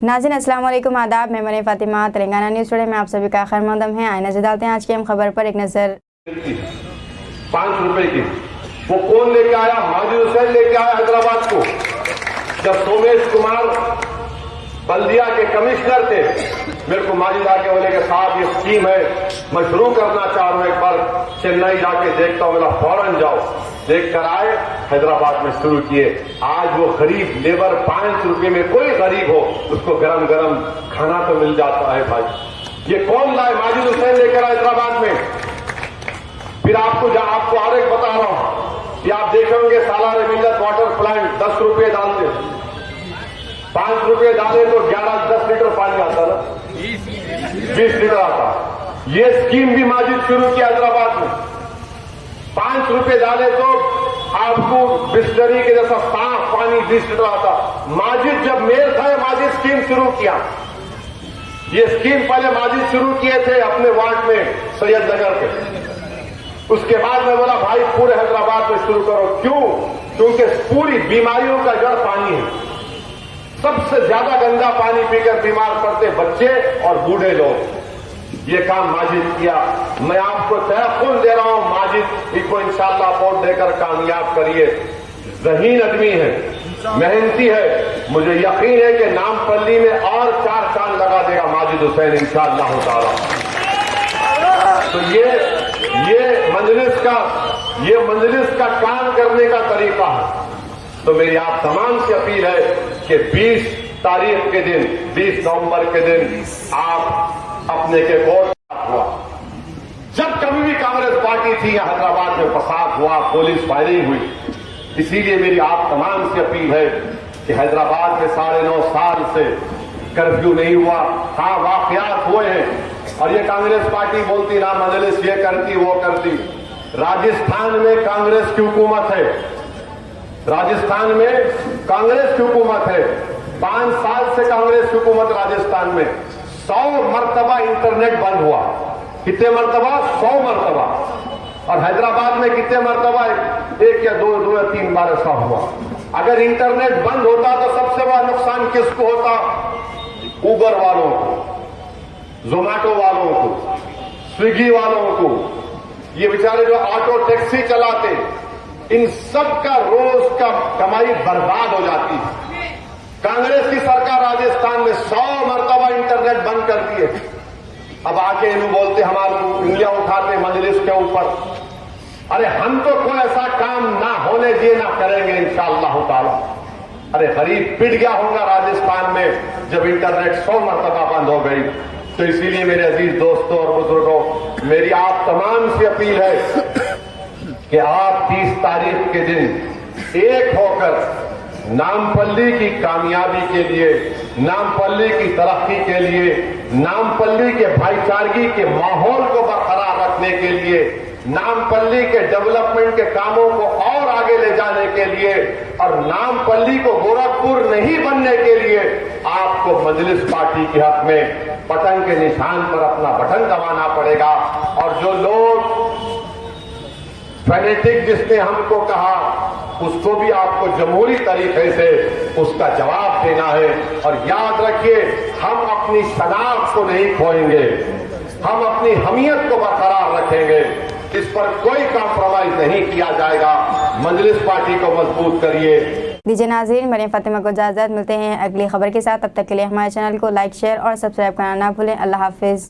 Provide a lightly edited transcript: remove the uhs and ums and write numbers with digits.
नाज़रीन अस्सलाम वालेकुम, आदाब। मैं मरीम फातिमा, तेलंगाना न्यूज़ टुडे में आप सभी का खैर मकदम है। आइए नजर डालते हैं आज की हम खबर पर एक नजर। 5 रुपए की वो कौन लेके आया? माजिद हुसैन लेके आया हैदराबाद को। जब सोमेश कुमार बल्दिया के कमिश्नर थे, मेरे को माजिद आके बोले कि साहब ये स्कीम है, मैं शुरू करना चाह रहा हूं, एक बार चेन्नई जाके देखता हूं। मेरा फौरन जाओ, देख कर आए, हैदराबाद में शुरू किए। आज वो गरीब लेबर 5 रुपए में, कोई गरीब हो उसको गरम गरम खाना तो मिल जाता है भाई। ये कौन लाए? माजिद हुसैन लेकर आए हैदराबाद में। फिर आपको और एक बता रहा हूं कि आप देखेंगे सालार मिल्लत वाटर प्लांट 10 रुपए डालते, 5 रुपए डाले तो 10 लीटर पानी आता ना, 20 लीटर आता। ये स्कीम भी माजिद शुरू किया हैदराबाद में। 5 रुपए डाले तो आपको बिस्लरी के जैसा साफ पानी 20 लीटर आता। माजिद जब मेयर था, माजिद स्कीम शुरू किया। ये स्कीम पहले माजिद शुरू किए थे अपने वार्ड में सैयद नगर के। उसके बाद में बोला भाई पूरे हैदराबाद में शुरू करो। क्यों? क्योंकि पूरी बीमारियों का जड़ पानी है। सबसे ज्यादा गंदा पानी पीकर बीमार पड़ते बच्चे और बूढ़े लोग। ये काम माजिद किया। मैं आपको तयक़ुन दे रहा हूं, माजिद इसको इंशाअल्लाह वोट देकर कामयाब करिए। ज़हीन आदमी है, मेहनती है। मुझे यकीन है कि नामपल्ली में और 4 चांद लगा देगा माजिद हुसैन इंशाअल्लाह ताला। तो ये मजलिस का काम करने का तरीका है। तो मेरी आप तमाम से अपील है कि 20 तारीख के दिन, 20 नवंबर के दिन आप अपने के वोट हुआ। जब कभी भी कांग्रेस पार्टी थी यहाँ हैदराबाद में फसाद हुआ, पुलिस फायरिंग हुई। इसीलिए मेरी आप तमाम से अपील है कि हैदराबाद में 9.5 साल से कर्फ्यू नहीं हुआ। हाँ, वाकयात हुए हैं और ये कांग्रेस पार्टी बोलती ना मजलिस ये करती वो करती। राजस्थान में कांग्रेस की हुकूमत है, राजस्थान में कांग्रेस की हुकूमत है। 5 साल से कांग्रेस की हुकूमत राजस्थान में। 100 मरतबा इंटरनेट बंद हुआ। कितने मरतबा? 100 मरतबा। और हैदराबाद में कितने मरतबा? 1 या 2 या 3 बार ऐसा हुआ। अगर इंटरनेट बंद होता तो सबसे बड़ा नुकसान किसको होता? उबर वालों को, जोमैटो वालों को, स्विगी वालों को। ये बेचारे जो ऑटो टैक्सी चलाते, इन सब का रोज का कमाई बर्बाद हो जाती है। कांग्रेस की सरकार राजस्थान में 100 मरतबा इंटरनेट बंद कर दिए। अब आके इन्हों बोलते हमारे उंगलियां उठाते मजलिस के ऊपर। अरे हम तो कोई ऐसा काम ना होने दिए, ना करेंगे इंशाअल्लाह ताला। अरे गरीब पिट गया होगा राजस्थान में जब इंटरनेट 100 मरतबा बंद हो गई। तो इसीलिए मेरे अजीज दोस्तों और बुजुर्गों, मेरी आप तमाम से अपील है कि आप 30 तारीख के दिन एक होकर नामपल्ली की कामयाबी के लिए, नामपल्ली की तरक्की के लिए, नामपल्ली के भाईचारगी के माहौल को बरकरार रखने के लिए, नामपल्ली के डेवलपमेंट के कामों को और आगे ले जाने के लिए और नामपल्ली को गोरखपुर नहीं बनने के लिए आपको मजलिस पार्टी के हक में बटन के निशान पर अपना बटन दबाना पड़ेगा। और जो लोग फैनेटिक जिसने हमको कहा, उसको भी आपको जमहूरी तरीके से उसका जवाब देना है। और याद रखिए, हम अपनी शनाख्त को नहीं खोएंगे, हम अपनी हमियत को बरकरार रखेंगे। इस पर कोई कॉम्प्रोमाइज नहीं किया जाएगा। मजलिस पार्टी को मजबूत करिए। दीजिए नाज़रीन, मरीम फातिमा को इजाज़त। मिलते हैं अगली खबर के साथ। तब तक के लिए हमारे चैनल को लाइक, शेयर और सब्सक्राइब करना ना भूलें। अल्लाह हाफिज।